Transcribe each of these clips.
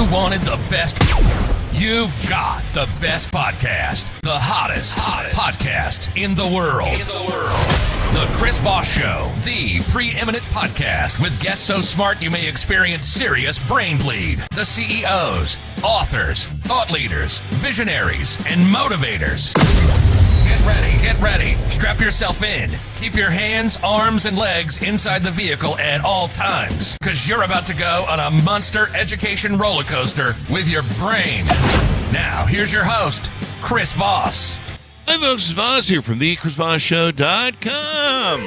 You wanted the best. You've got the best podcast. The hottest podcast in the world. The Chris Voss Show, the preeminent podcast with guests so smart you may experience serious brain bleed. The CEOs, authors, thought leaders, visionaries, and motivators. Get ready. Strap yourself in. Keep your hands, arms, and legs inside the vehicle at all times, because you're about to go on a monster education roller coaster with your brain. Now, here's your host, Chris Voss. Hi, folks. It's Voss here from the ChrisVossShow.com.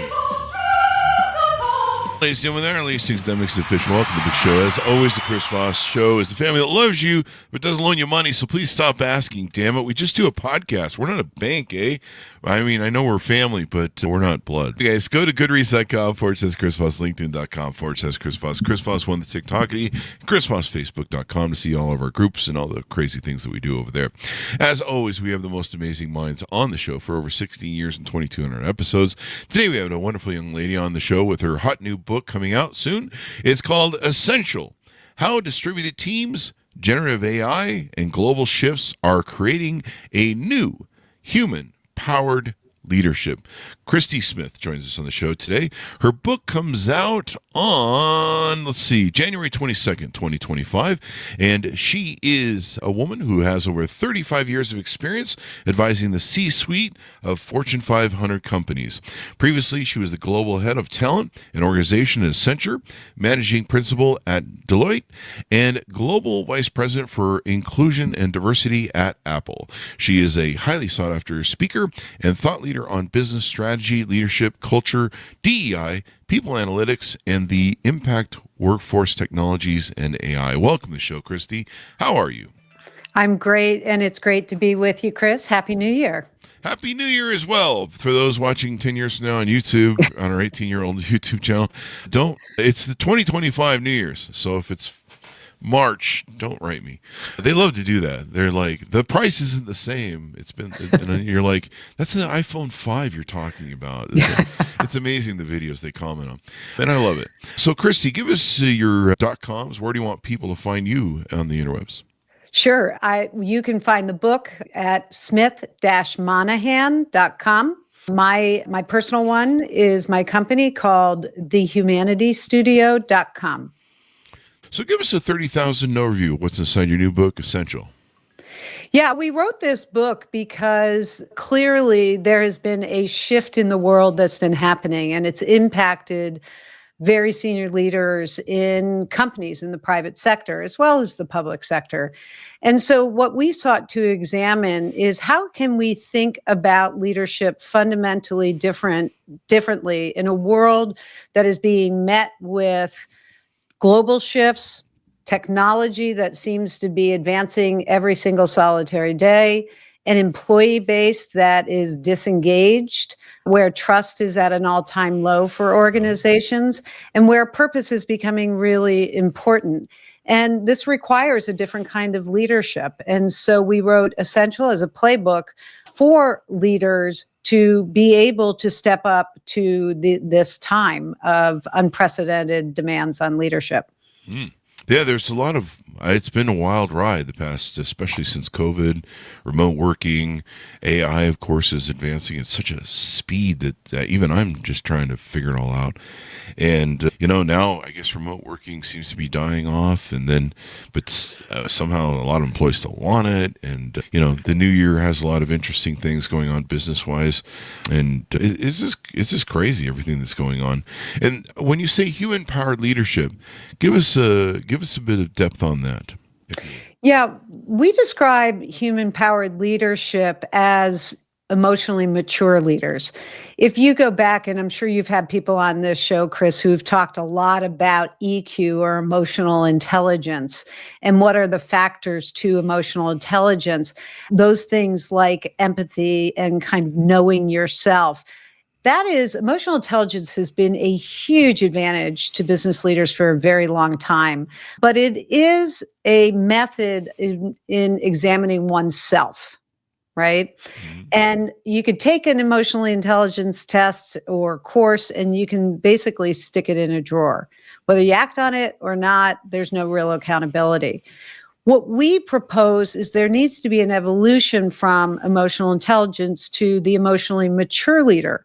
Ladies and gentlemen, there are these things that makes it official. Welcome to the big show. As always, the Chris Voss Show is the family that loves you but doesn't loan you money, so please stop asking. Damn it, we just do a podcast. We're not a bank, eh? I mean, I know we're family, but we're not blood. You guys, go to goodreads.com/Chris Voss, LinkedIn.com/Chris Voss, Chris Voss won the TikTokity, ChrisVossFacebook.com to see all of our groups and all the crazy things that we do over there. As always, we have the most amazing minds on the show for over 16 years and 2,200 episodes. Today, we have a wonderful young lady on the show with her hot new book coming out soon. It's called Essential: How Distributed Teams, Generative AI, and Global Shifts Are Creating a New Human-Powered Leadership. Christy Smith joins us on the show today. Her book comes out on, January 22nd, 2025, and she is a woman who has over 35 years of experience advising the C-suite of Fortune 500 companies. Previously, she was the global head of talent and organization at Accenture, managing principal at Deloitte, and global vice president for inclusion and diversity at Apple. She is a highly sought-after speaker and thought leader on business strategy, leadership, culture, DEI, people analytics, and the impact workforce technologies and AI. Welcome to the show, Christy. How are you? I'm great, and it's great to be with you, Chris. Happy New Year. Happy New Year as well. For those watching 10 years from now on YouTube, on our 18-year-old YouTube channel, it's the 2025 New Year's. So if it's March, don't write me. They love to do that. They're like, the price isn't the same. And you're like, that's an iPhone 5 you're talking about. It's amazing the videos they comment on. And I love it. So, Christy, give us your .coms. Where do you want people to find you on the interwebs? Sure. You can find the book at smith-monahan.com. My personal one is my company called thehumanitystudio.com. So give us a 30,000 overview of what's inside your new book, Essential. Yeah, we wrote this book because clearly there has been a shift in the world that's been happening, and it's impacted very senior leaders in companies in the private sector as well as the public sector. And so what we sought to examine is how can we think about leadership fundamentally differently in a world that is being met with global shifts, technology that seems to be advancing every single solitary day, an employee base that is disengaged, where trust is at an all-time low for organizations, and where purpose is becoming really important. And this requires a different kind of leadership. And so we wrote Essential as a playbook for leaders to be able to step up to this time of unprecedented demands on leadership. Yeah, there's a lot of, it's been a wild ride the past, especially since COVID, remote working, AI, of course, is advancing at such a speed that even I'm just trying to figure it all out. And, now I guess remote working seems to be dying off, but somehow a lot of employees still want it. And, the new year has a lot of interesting things going on business-wise. And it's just crazy, everything that's going on. And when you say human-powered leadership, give us a bit of depth on that. Yeah, we describe human-powered leadership as emotionally mature leaders. If you go back, and I'm sure you've had people on this show, Chris, who've talked a lot about EQ or emotional intelligence and what are the factors to emotional intelligence, those things like empathy and kind of knowing yourself. That is, emotional intelligence has been a huge advantage to business leaders for a very long time, but it is a method in examining oneself, right? Mm-hmm. And you could take an emotional intelligence test or course, and you can basically stick it in a drawer. Whether you act on it or not, there's no real accountability. What we propose is there needs to be an evolution from emotional intelligence to the emotionally mature leader,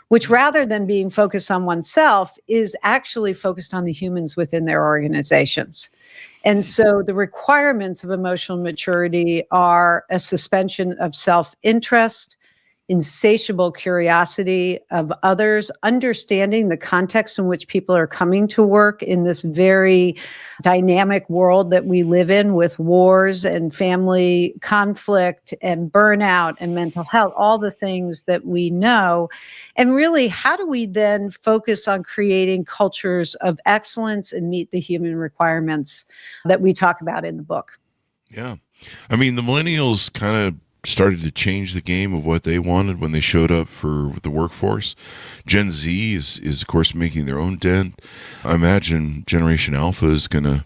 which rather than being focused on oneself is actually focused on the humans within their organizations. And so the requirements of emotional maturity are a suspension of self-interest, insatiable curiosity of others, understanding the context in which people are coming to work in this very dynamic world that we live in, with wars and family conflict and burnout and mental health, all the things that we know. And really, how do we then focus on creating cultures of excellence and meet the human requirements that we talk about in the book? Yeah. I mean, the millennials kind of started to change the game of what they wanted when they showed up for the workforce. Gen Z is of course making their own dent. I imagine Generation Alpha is going to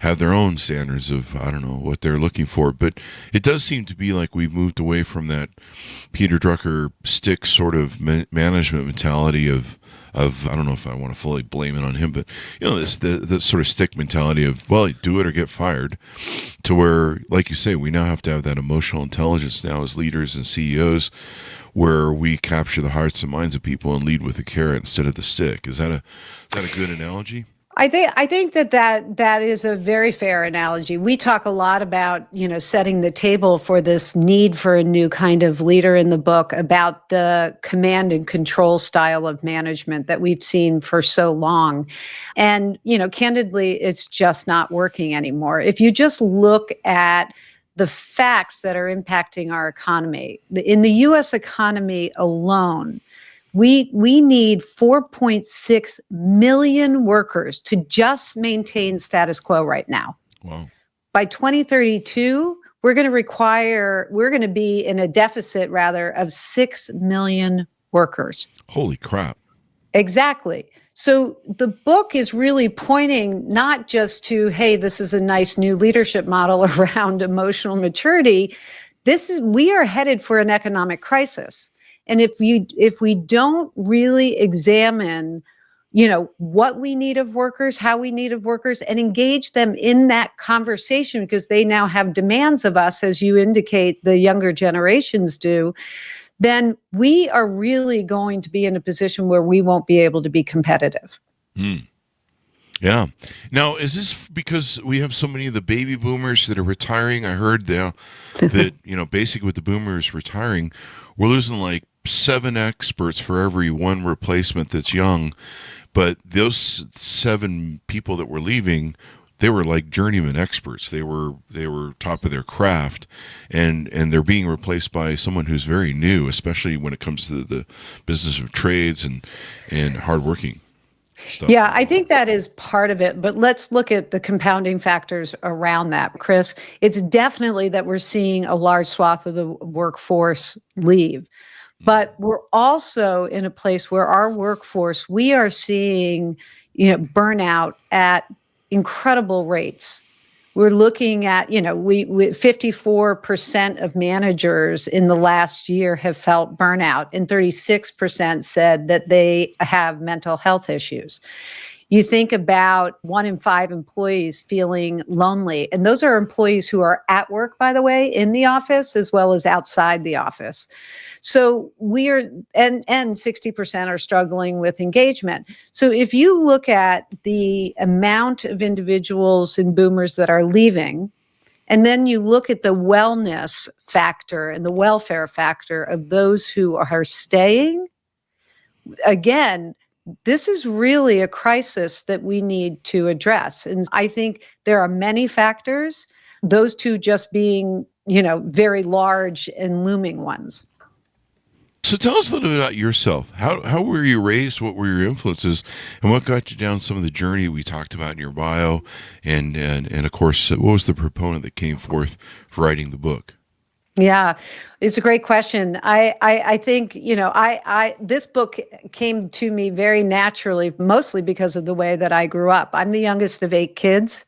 have their own standards of, I don't know, what they're looking for. But it does seem to be like we've moved away from that Peter Drucker stick sort of management mentality of I don't know if I want to fully blame it on him, but this the sort of stick mentality of, well, do it or get fired, to where, like you say, we now have to have that emotional intelligence now as leaders and CEOs, where we capture the hearts and minds of people and lead with a carrot instead of the stick. Is that a good analogy? I think that is a very fair analogy. We talk a lot about, setting the table for this need for a new kind of leader in the book, about the command and control style of management that we've seen for so long. And, candidly, it's just not working anymore. If you just look at the facts that are impacting our economy, in the U.S. economy alone, we need 4.6 million workers to just maintain status quo right now. Wow. By 2032, we're going to be in a deficit of 6 million workers. Holy crap. Exactly. So the book is really pointing not just to, hey, this is a nice new leadership model around emotional maturity. We are headed for an economic crisis. And if we don't really examine, what we need of workers, how we need of workers, and engage them in that conversation, because they now have demands of us, as you indicate, the younger generations do, then we are really going to be in a position where we won't be able to be competitive. Yeah. Now, is this because we have so many of the baby boomers that are retiring? I heard that, basically with the boomers retiring, we're losing like 7 experts for every 1 replacement that's young. But those 7 people that were leaving, they were like journeyman experts. They were top of their craft, and they're being replaced by someone who's very new, especially when it comes to the business of trades and hardworking stuff. Yeah, I think that is part of it, but let's look at the compounding factors around that, Chris. It's definitely that we're seeing a large swath of the workforce leave. But we're also in a place where our workforce, we are seeing, burnout at incredible rates. We're looking at, we 54% of managers in the last year have felt burnout, and 36% said that they have mental health issues. You think about 1 in 5 employees feeling lonely. And those are employees who are at work, by the way, in the office as well as outside the office. So and 60% are struggling with engagement. So if you look at the amount of individuals and boomers that are leaving, and then you look at the wellness factor and the welfare factor of those who are staying, again, this is really a crisis that we need to address. And I think there are many factors, those two just being, very large and looming ones. So tell us a little bit about yourself. How were you raised? What were your influences? And what got you down some of the journey we talked about in your bio? And of course, what was the proponent that came forth for writing the book? Yeah, it's a great question. I think, this book came to me very naturally, mostly because of the way that I grew up. I'm the youngest of 8 kids.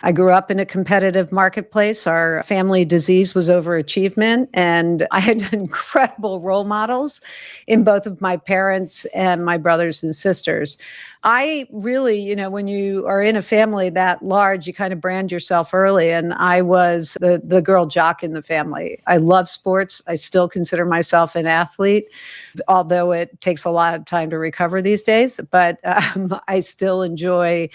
I grew up in a competitive marketplace. Our family disease was overachievement, and I had incredible role models in both of my parents and my brothers and sisters. I really, when you are in a family that large, you kind of brand yourself early. And I was the girl jock in the family. I love sports. I still consider myself an athlete, although it takes a lot of time to recover these days. But I still enjoy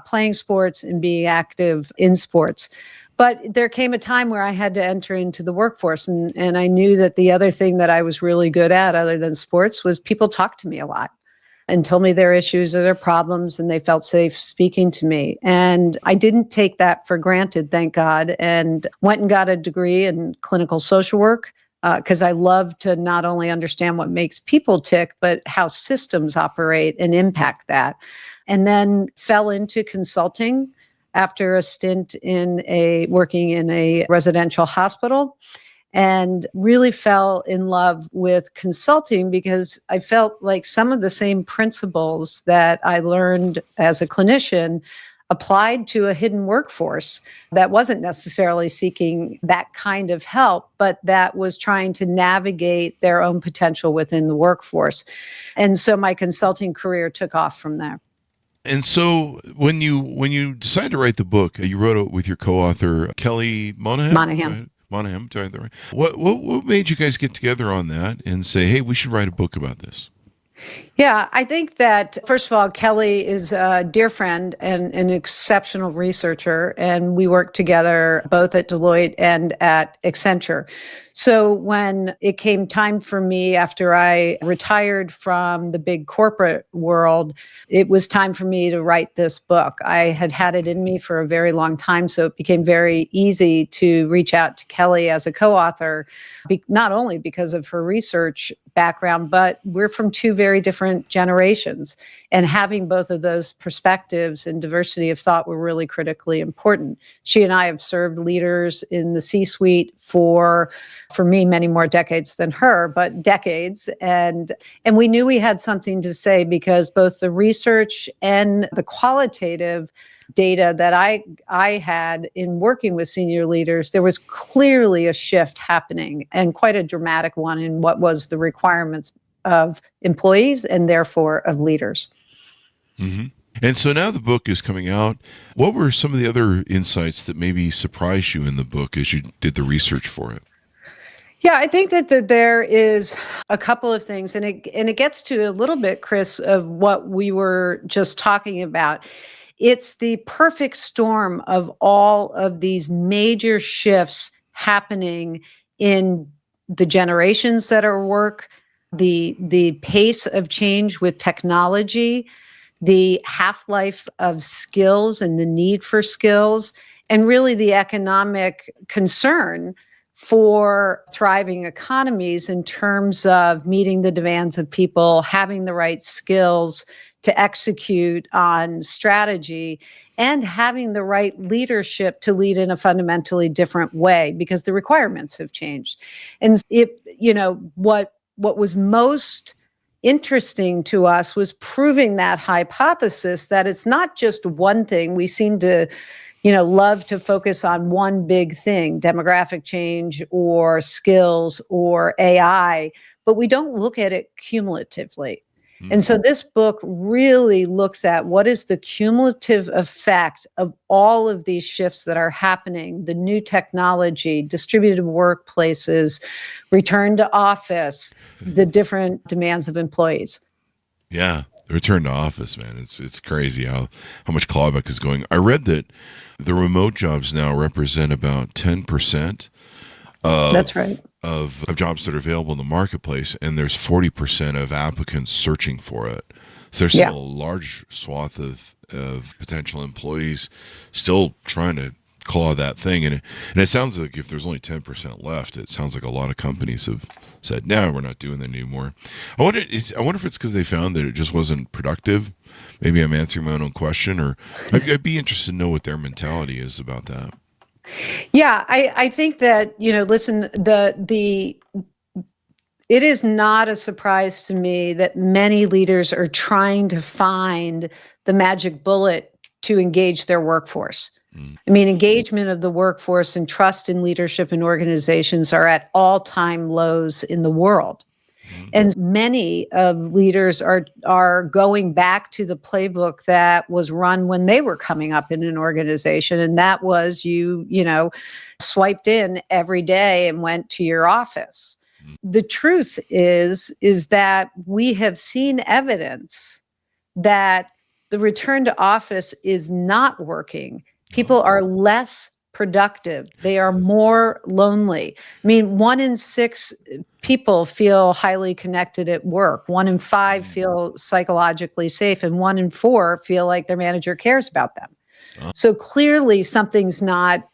playing sports and being active in sports. But there came a time where I had to enter into the workforce. And I knew that the other thing that I was really good at, other than sports, was people talked to me a lot and told me their issues or their problems, and they felt safe speaking to me. And I didn't take that for granted, thank God, and went and got a degree in clinical social work because I love to not only understand what makes people tick, but how systems operate and impact that. And then fell into consulting after a stint working in a residential hospital, and really fell in love with consulting because I felt like some of the same principles that I learned as a clinician applied to a hidden workforce that wasn't necessarily seeking that kind of help, but that was trying to navigate their own potential within the workforce. And so my consulting career took off from there. And so when you decided to write the book, you wrote it with your co-author, Kelly Monahan? Monahan. Monahan, did I get that right? What made you guys get together on that and say, hey, we should write a book about this? Yeah, I think that, first of all, Kelly is a dear friend and an exceptional researcher, and we work together both at Deloitte and at Accenture. So when it came time for me, after I retired from the big corporate world, it was time for me to write this book. I had had it in me for a very long time, so it became very easy to reach out to Kelly as a co-author, not only because of her research background, but we're from 2 very different generations. And having both of those perspectives and diversity of thought were really critically important. She and I have served leaders in the C-suite for me, many more decades than her, but decades. And we knew we had something to say because both the research and the qualitative data that I had in working with senior leaders, there was clearly a shift happening, and quite a dramatic one, in what was the requirements of employees and therefore of leaders. Mm-hmm. And so now the book is coming out. What were some of the other insights that maybe surprised you in the book as you did the research for it? Yeah, I think that there is a couple of things, and it gets to a little bit, Chris, of what we were just talking about. It's the perfect storm of all of these major shifts happening in the generations that are work, the pace of change with technology, the half-life of skills and the need for skills, and really the economic concern for thriving economies in terms of meeting the demands of people, having the right skills to execute on strategy, and having the right leadership to lead in a fundamentally different way because the requirements have changed. And what was most interesting to us was proving that hypothesis that it's not just one thing. We seem to love to focus on one big thing, demographic change or skills or AI, but we don't look at it cumulatively. And so this book really looks at what is the cumulative effect of all of these shifts that are happening, the new technology, distributed workplaces, return to office, the different demands of employees. Yeah, the return to office, man. It's crazy how much clawback is going. I read that the remote jobs now represent about 10% That's right. of jobs that are available in the marketplace, and there's 40% of applicants searching for it. So there's still a large swath of potential employees still trying to claw that thing. And it sounds like if there's only 10% left, it sounds like a lot of companies have said, no, we're not doing that anymore. I wonder if it's because they found that it just wasn't productive. Maybe I'm answering my own question, or I'd be interested to know what their mentality is about that. Yeah, I think that, listen, it is not a surprise to me that many leaders are trying to find the magic bullet to engage their workforce. I mean, engagement of the workforce and trust in leadership and organizations are at all-time lows in the world. And many of leaders are going back to the playbook that was run when they were coming up in an organization. And that was you swiped in every day and went to your office. The truth is that we have seen evidence that the return to office is not working. People are less productive. They are more lonely. I mean, 1 in 6 people feel highly connected at work. 1 in 5 feel psychologically safe, and 1 in 4 feel like their manager cares about them. So clearly something's not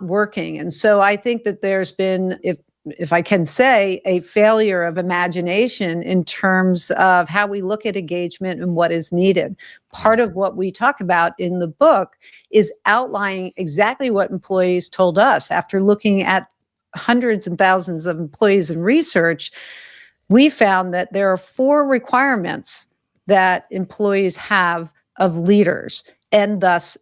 working. And so I think that there's been, if I can say, a failure of imagination in terms of how we look at engagement and what is needed. Part of what we talk about in the book is outlining exactly what employees told us. After looking at hundreds and thousands of employees and research, we found that there are 4 requirements that employees have of leaders, and thus,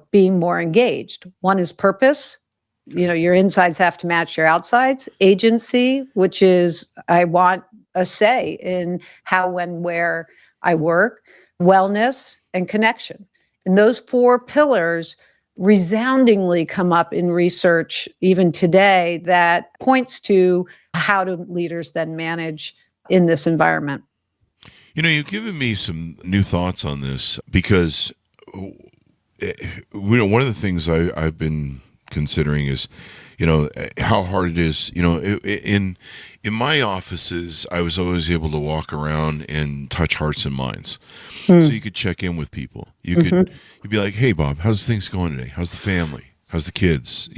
being more engaged. One is purpose. Your insides have to match your outsides. Agency, which is I want a say in how, when, where I work. Wellness and connection. And those 4 pillars resoundingly come up in research even today that points to how do leaders then manage in this environment. You've given me some new thoughts on this because, one of the things I've been considering is, how hard it is. In my offices, I was always able to walk around and touch hearts and minds. So you could check in with people. You'd be like, "Hey, Bob, how's things going today? How's the family? How's the kids?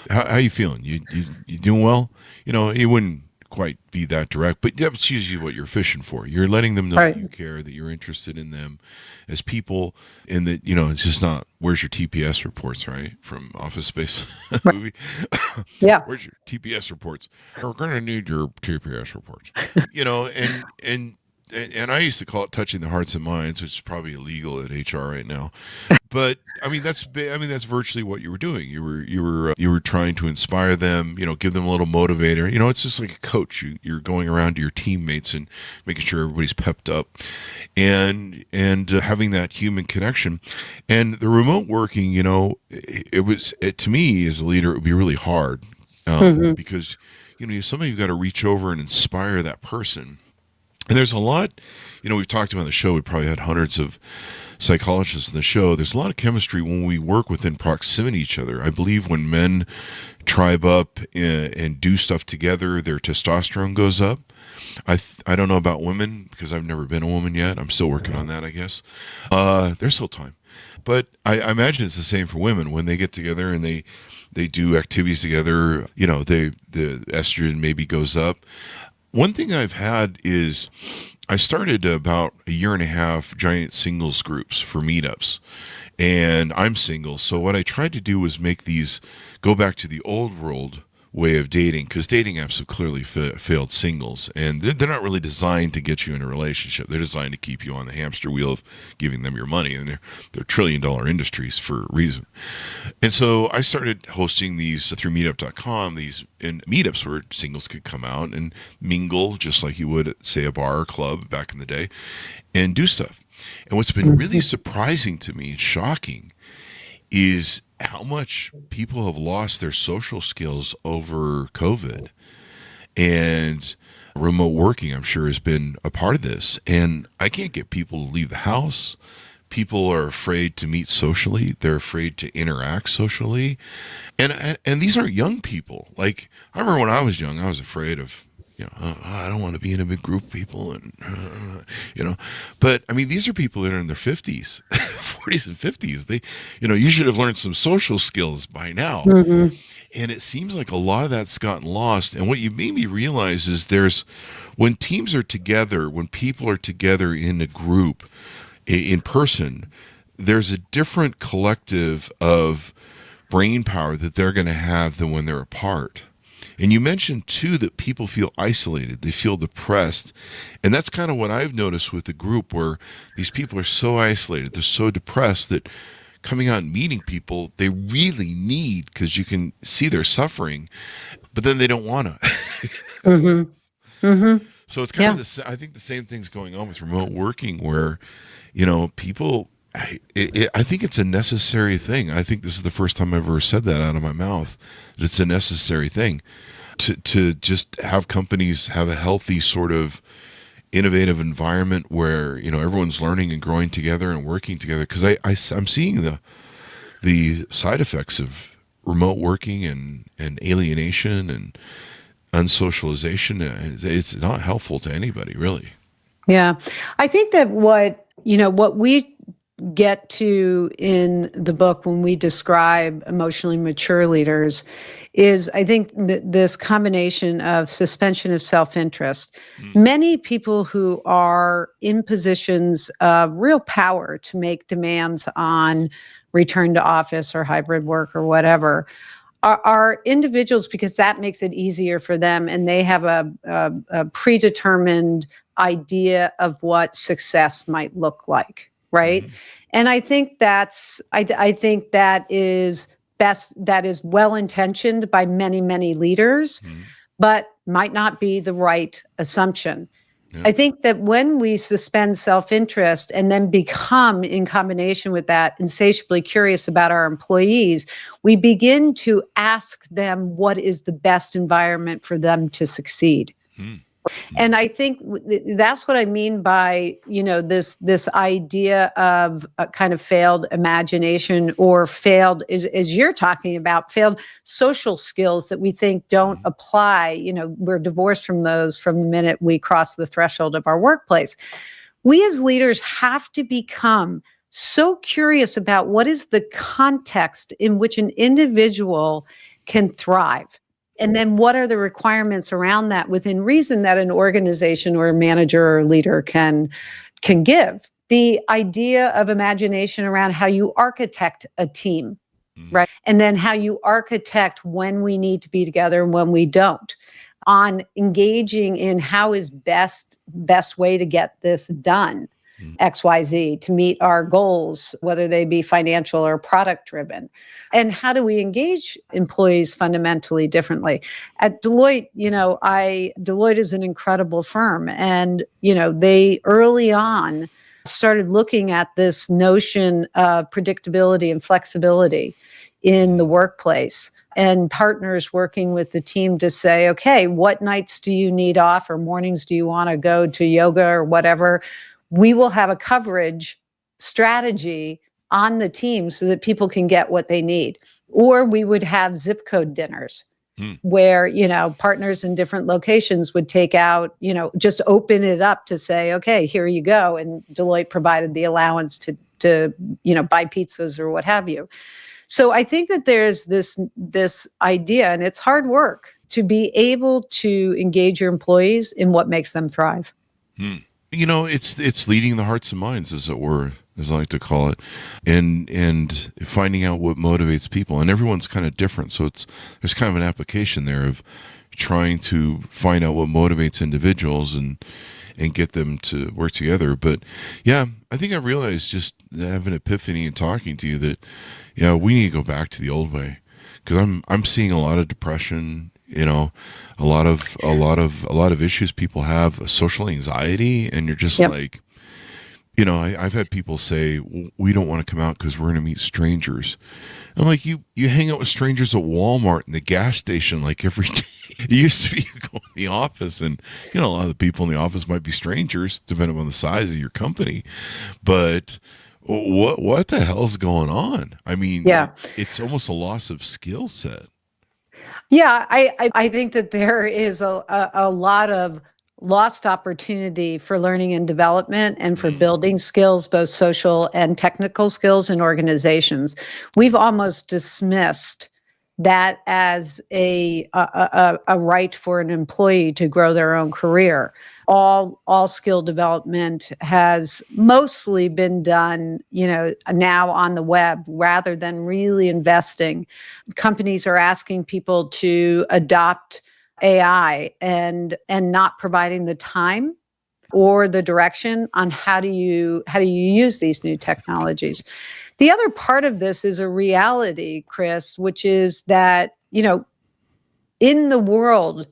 How you feeling? You doing well?" You wouldn't quite be that direct, but that's usually what you're fishing for. You're letting them know that you care, that you're interested in them as people, and that, it's just not, where's your TPS reports, right? From Office Space movie. Yeah. Where's your TPS reports? We're going to need your TPS reports. And I used to call it touching the hearts and minds, which is probably illegal at HR right now. But that's virtually what you were doing. You were trying to inspire them, give them a little motivator. It's just like a coach. You're going around to your teammates and making sure everybody's pepped up, and having that human connection. And the remote working, to me as a leader, it would be really hard because somebody you've got to reach over and inspire that person. And there's a lot, we've talked about on the show, we probably had hundreds of psychologists in the show. There's a lot of chemistry when we work within proximity to each other. I believe when men tribe up and do stuff together, their testosterone goes up. I don't know about women because I've never been a woman yet. I'm still working on that, I guess. There's still time. But I imagine it's the same for women. When they get together and they do activities together, the estrogen maybe goes up. One thing I've had is I started about a year and a half giant singles groups for meetups, and I'm single. So what I tried to do was make these go back to the old world way of dating, because dating apps have clearly failed singles, and they're not really designed to get you in a relationship. They're designed to keep you on the hamster wheel of giving them your money, and they're $1 trillion industries for a reason. And so I started hosting these through meetup.com, these in meetups where singles could come out and mingle just like you would at, say, a bar or club back in the day, and do stuff. And what's been really surprising to me and shocking is how much people have lost their social skills over COVID. And remote working, I'm sure, has been a part of this. And I can't get people to leave the house. People are afraid to meet socially. They're afraid to interact socially. And these aren't young people. Like, I remember when I was young, I was afraid of, I don't want to be in a big group of people, and But I mean, these are people that are in their 50s, 40s, and 50s. They, you should have learned some social skills by now. Mm-hmm. And it seems like a lot of that's gotten lost. And what you made me realize is when teams are together, when people are together in a group, in person, there's a different collective of brain power that they're going to have than when they're apart. And you mentioned, too, that people feel isolated. They feel depressed. And that's kind of what I've noticed with the group, where these people are so isolated. They're so depressed that coming out and meeting people, they really need, because you can see they're suffering, but then they don't want to. Mm-hmm. Mm-hmm. So it's kind of I think the same thing's going on with remote working, where, people, I think it's a necessary thing. I think this is the first time I've ever said that out of my mouth, that it's a necessary thing to just have companies have a healthy sort of innovative environment where, everyone's learning and growing together and working together. Because I'm seeing the side effects of remote working and alienation and unsocialization. It's not helpful to anybody, really. Yeah. I think that what we get to in the book when we describe emotionally mature leaders is, I think, this combination of suspension of self-interest. Many people who are in positions of real power to make demands on return to office or hybrid work or whatever are individuals because that makes it easier for them, and they have a predetermined idea of what success might look like, right? Mm-hmm. And I think I think that is well intentioned by many, many leaders, but might not be the right assumption. Yeah. I think that when we suspend self-interest and then become, in combination with that, insatiably curious about our employees, we begin to ask them what is the best environment for them to succeed. And I think that's what I mean by, this idea of a kind of failed imagination, or failed, as you're talking about, failed social skills that we think don't apply. We're divorced from those from the minute we cross the threshold of our workplace. We as leaders have to become so curious about what is the context in which an individual can thrive. And then what are the requirements around that within reason that an organization or a manager or leader can give? The idea of imagination around how you architect a team, right? And then how you architect when we need to be together and when we don't. On engaging in how is best way to get this done. XYZ to meet our goals, whether they be financial or product driven. And how do we engage employees fundamentally differently? At Deloitte, Deloitte is an incredible firm. And, they early on started looking at this notion of predictability and flexibility in the workplace, and partners working with the team to say, okay, what nights do you need off, or mornings do you want to go to yoga or whatever? We will have a coverage strategy on the team so that people can get what they need. Or we would have zip code dinners where, partners in different locations would take out, just open it up to say, okay, here you go. And Deloitte provided the allowance to buy pizzas or what have you. So I think that there's this idea, and it's hard work to be able to engage your employees in what makes them thrive. It's leading the hearts and minds, as it were, as I like to call it, and finding out what motivates people. And everyone's kind of different, so there's kind of an application there of trying to find out what motivates individuals and get them to work together. But yeah, I think I realized, just having an epiphany and talking to you, that we need to go back to the old way, because I'm seeing a lot of depression. A lot of issues people have, social anxiety, and you're just like, I've had people say, we don't want to come out because we're going to meet strangers. I'm like, you hang out with strangers at Walmart and the gas station like every day. It used to be you go in the office and, a lot of the people in the office might be strangers, depending on the size of your company. But what the hell's going on? I mean, it's almost a loss of skill set. Yeah, I think that there is a lot of lost opportunity for learning and development, and for building skills, both social and technical skills in organizations. We've almost dismissed that as a right for an employee to grow their own career. All skill development has mostly been done, now on the web rather than really investing. Companies are asking people to adopt AI and not providing the time or the direction on how do you use these new technologies. The other part of this is a reality, Chris, which is that, in the world,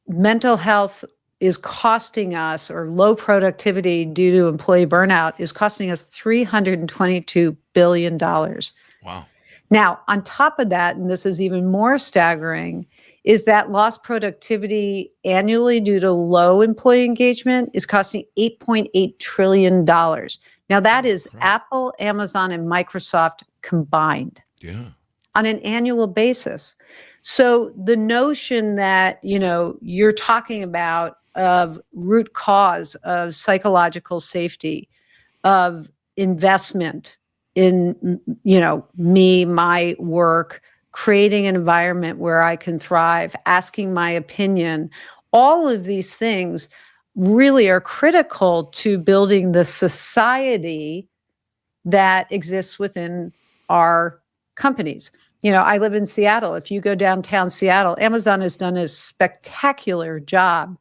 mental health is costing us, or low productivity due to employee burnout is costing us $322 billion. Wow. Now, on top of that, and this is even more staggering, is that lost productivity annually due to low employee engagement is costing $8.8 trillion. Now, that is Apple, Amazon, and Microsoft combined. Yeah. On an annual basis. So the notion that, you're talking about of root cause of psychological safety, of investment in, me, my work, creating an environment where I can thrive, asking my opinion, all of these things really are critical to building the society that exists within our companies. I live in Seattle. If you go downtown Seattle, Amazon has done a spectacular job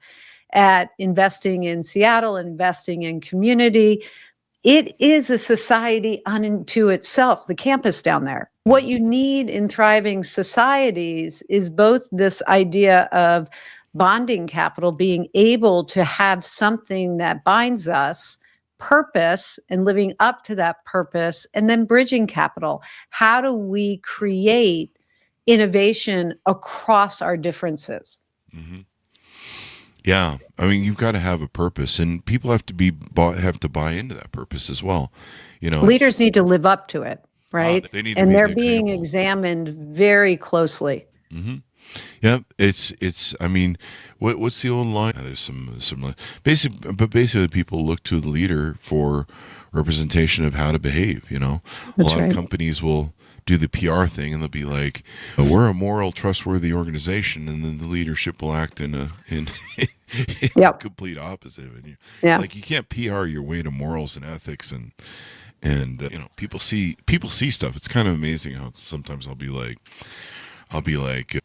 at investing in Seattle, investing in community. It is a society unto itself, the campus down there. What you need in thriving societies is both this idea of bonding capital, being able to have something that binds us, purpose, and living up to that purpose, and then bridging capital. How do we create innovation across our differences? Mm-hmm. Yeah, I mean, you've got to have a purpose, and people have to buy into that purpose as well. Leaders need to live up to it, right? They need to and be they're the being example. Examined very closely. Mm-hmm. Yeah, it's. I mean, what's the old line? There's some basically people look to the leader for representation of how to behave. That's a lot right. of companies will do the PR thing, and they'll be like, "We're a moral, trustworthy organization," and then the leadership will act in Yep. complete opposite. And you can't PR your way to morals and ethics, and people see stuff. It's kind of amazing how sometimes I'll be like,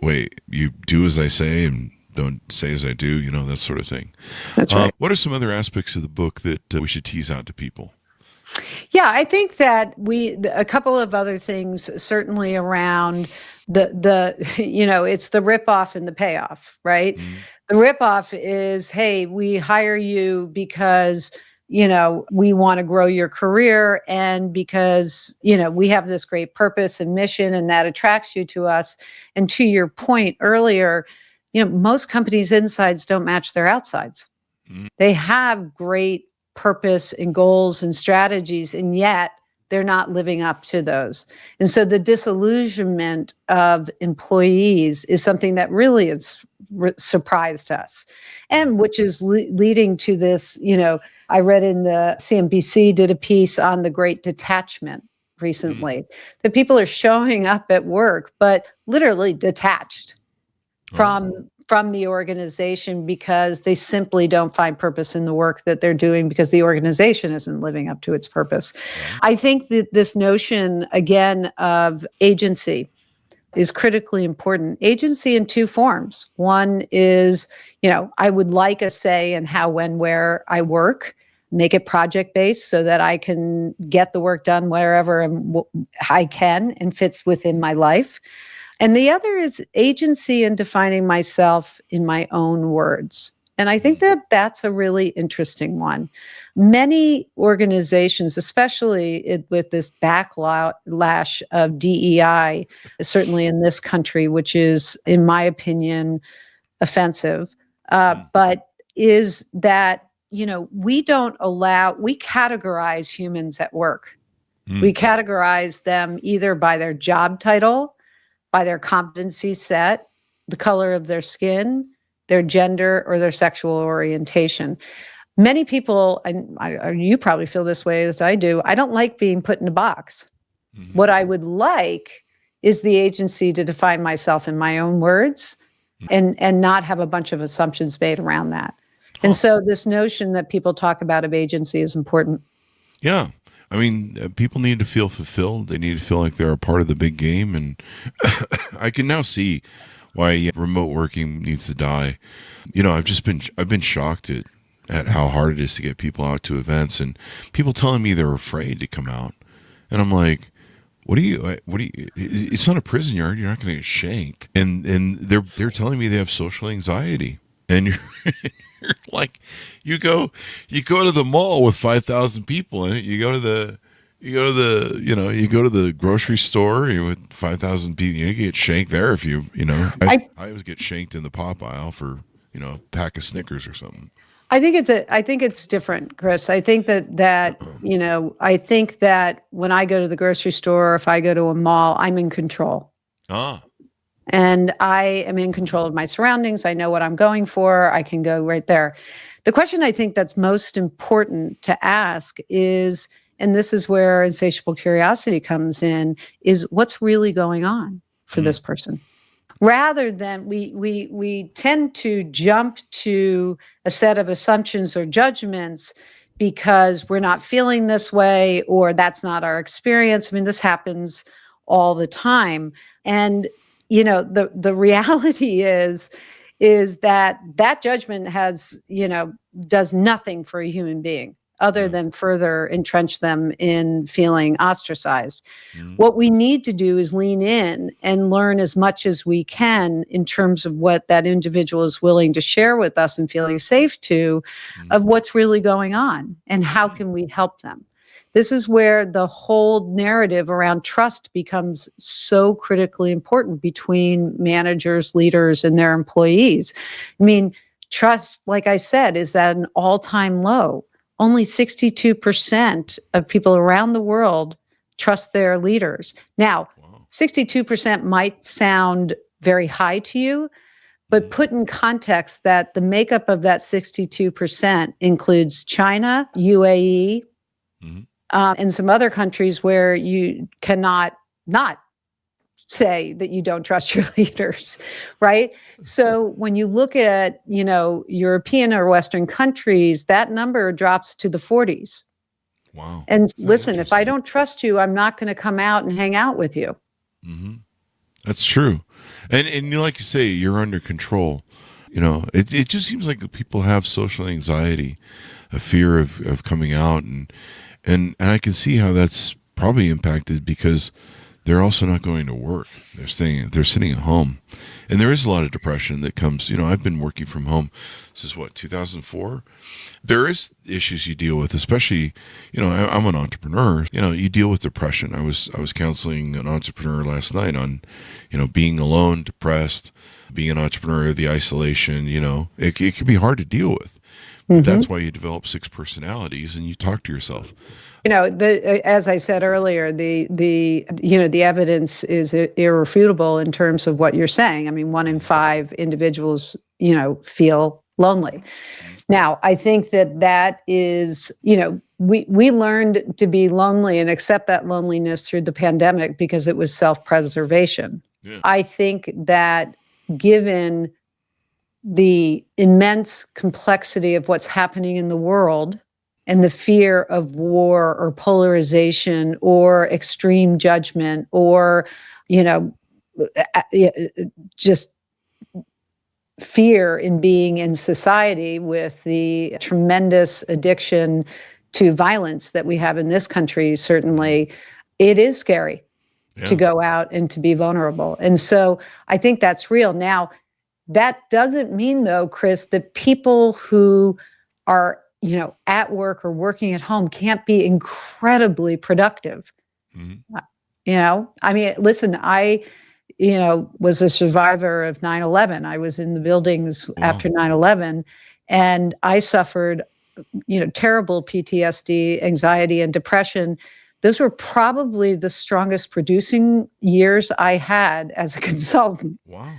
wait, you do as I say and don't say as I do, that sort of thing. That's right. What are some other aspects of the book that we should tease out to people? Yeah, I think that a couple of other things certainly around the it's the ripoff and the payoff, right? Mm-hmm. The ripoff is, hey, we hire you because we want to grow your career, and because we have this great purpose and mission, and that attracts you to us. And to your point earlier, most companies' insides don't match their outsides. Mm-hmm. They have great purpose and goals and strategies, and yet they're not living up to those. And so the disillusionment of employees is something that really has surprised us, and which is leading to this. I read in the CNBC did a piece on the Great Detachment recently, that people are showing up at work, but literally detached from the organization because they simply don't find purpose in the work that they're doing because the organization isn't living up to its purpose. I think that this notion, again, of agency is critically important. Agency in two forms. One is, I would like a say in how, when, where I work, make it project-based so that I can get the work done wherever I can and fits within my life. And the other is agency in defining myself in my own words. And I think that that's a really interesting one. Many organizations, especially with this backlash of DEI, certainly in this country, which is, in my opinion, offensive, but is that, we categorize humans at work. We categorize them either by their job title, by their competency set, the color of their skin, their gender, or their sexual orientation. Many people, and you probably feel this way as I do, I don't like being put in a box. Mm-hmm. What I would like is the agency to define myself in my own words and not have a bunch of assumptions made around that. And so this notion that people talk about of agency is important. Yeah. I mean, people need to feel fulfilled. They need to feel like they're a part of the big game. And I can now see why remote working needs to die. I've been shocked at how hard it is to get people out to events, and people telling me they're afraid to come out. And I'm like, it's not a prison yard. You're not going to get shanked. And they're telling me they have social anxiety. And you're like, you go to the mall with 5,000 people in it. You go to the grocery store with 5,000 people. You get shanked there if I always get shanked in the pop aisle for a pack of Snickers or something. I think it's different, Chris. I think I think that when I go to the grocery store, or if I go to a mall, I'm in control. And I am in control of my surroundings. I know what I'm going for. I can go right there. The question I think that's most important to ask is, and this is where insatiable curiosity comes in, is what's really going on for this person? Rather than we tend to jump to a set of assumptions or judgments because we're not feeling this way or that's not our experience. I mean, this happens all the time. And the reality is that judgment does nothing for a human being other than further entrench them in feeling ostracized. What we need to do is lean in and learn as much as we can in terms of what that individual is willing to share with us and feeling safe to, of what's really going on and how can we help them. This is where the whole narrative around trust becomes so critically important between managers, leaders, and their employees. I mean, trust, like I said, is at an all-time low. Only 62% of people around the world trust their leaders. Now, 62% might sound very high to you, but put in context that the makeup of that 62% includes China, UAE, and some other countries where you cannot not say that you don't trust your leaders, right? So when you look at, European or Western countries, that number drops to the 40s. Wow. And listen, if I don't trust you, I'm not going to come out and hang out with you. That's true. And like you say, you're under control. It just seems like people have social anxiety, a fear of coming out, and I can see how that's probably impacted because they're also not going to work. They're sitting at home. And there is a lot of depression that comes, I've been working from home since 2004. There is issues you deal with, especially, I'm an entrepreneur. You deal with depression. I was counseling an entrepreneur last night on, being alone, depressed, being an entrepreneur, the isolation, it can be hard to deal with. But that's why you develop 6 personalities and you talk to yourself. As I said earlier, the evidence is irrefutable in terms of what you're saying. I mean, 1 in 5 individuals, feel lonely. Now, I think that is, we learned to be lonely and accept that loneliness through the pandemic because it was self-preservation. Yeah. I think that given the immense complexity of what's happening in the world and the fear of war or polarization or extreme judgment or, just fear in being in society with the tremendous addiction to violence that we have in this country, certainly, it is scary to go out and to be vulnerable. And so I think that's real. Now, that doesn't mean, though, Chris, that people who are, at work or working at home can't be incredibly productive. I mean, listen, I, was a survivor of 9/11. I was in the buildings after 9/11, and I suffered, terrible PTSD, anxiety, and depression. Those were probably the strongest producing years I had as a consultant. Wow.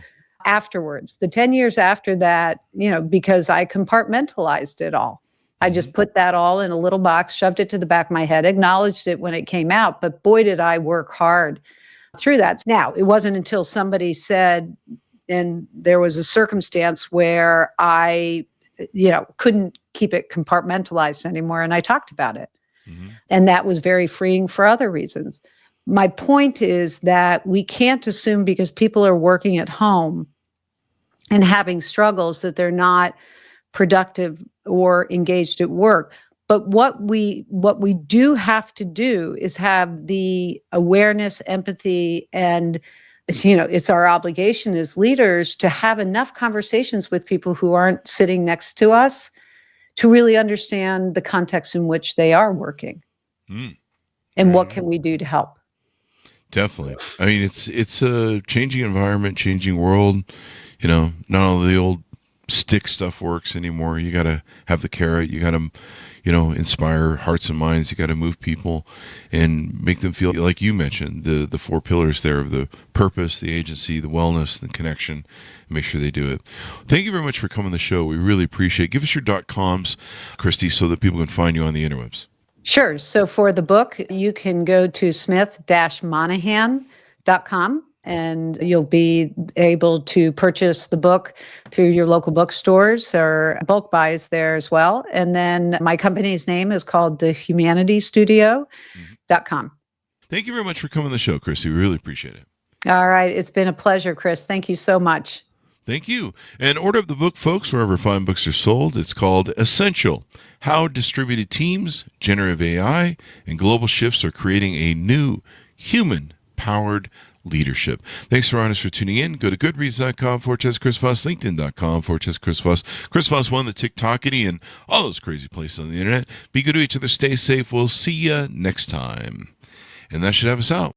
Afterwards, the 10 years after that, because I compartmentalized it all. I just put that all in a little box, shoved it to the back of my head, acknowledged it when it came out, but boy, did I work hard through that. Now, it wasn't until somebody said, and there was a circumstance where I, couldn't keep it compartmentalized anymore. And I talked about it. Mm-hmm. And that was very freeing for other reasons. My point is that we can't assume because people are working at home and having struggles that they're not productive or engaged at work. But what we do have to do is have the awareness, empathy, and it's our obligation as leaders to have enough conversations with people who aren't sitting next to us to really understand the context in which they are working. And what can we do to help? Definitely. I mean, it's a changing environment, changing world. Not all the old stick stuff works anymore. You got to have the carrot. You got to, inspire hearts and minds. You got to move people and make them feel like you mentioned the four pillars there of the purpose, the agency, the wellness, the connection. Make sure they do it. Thank you very much for coming on the show. We really appreciate it. Give us your .coms, Christy, so that people can find you on the interwebs. Sure. So for the book, you can go to smith-monahan.com. And you'll be able to purchase the book through your local bookstores or bulk buys there as well. And then my company's name is called thehumanitystudio.com. Thank you very much for coming on the show, Christy. We really appreciate it. All right. It's been a pleasure, Chris. Thank you so much. Thank you. And order up the book, folks, wherever fine books are sold. It's called Essential: How Distributed Teams, Generative AI, and Global Shifts Are Creating a New Human-Powered Leadership. Thanks for tuning in. Go to goodreads.com/Chris Voss, LinkedIn.com/Chris Voss. Chris Voss won the TikTokity and all those crazy places on the internet. Be good to each other. Stay safe. We'll see you next time. And that should have us out.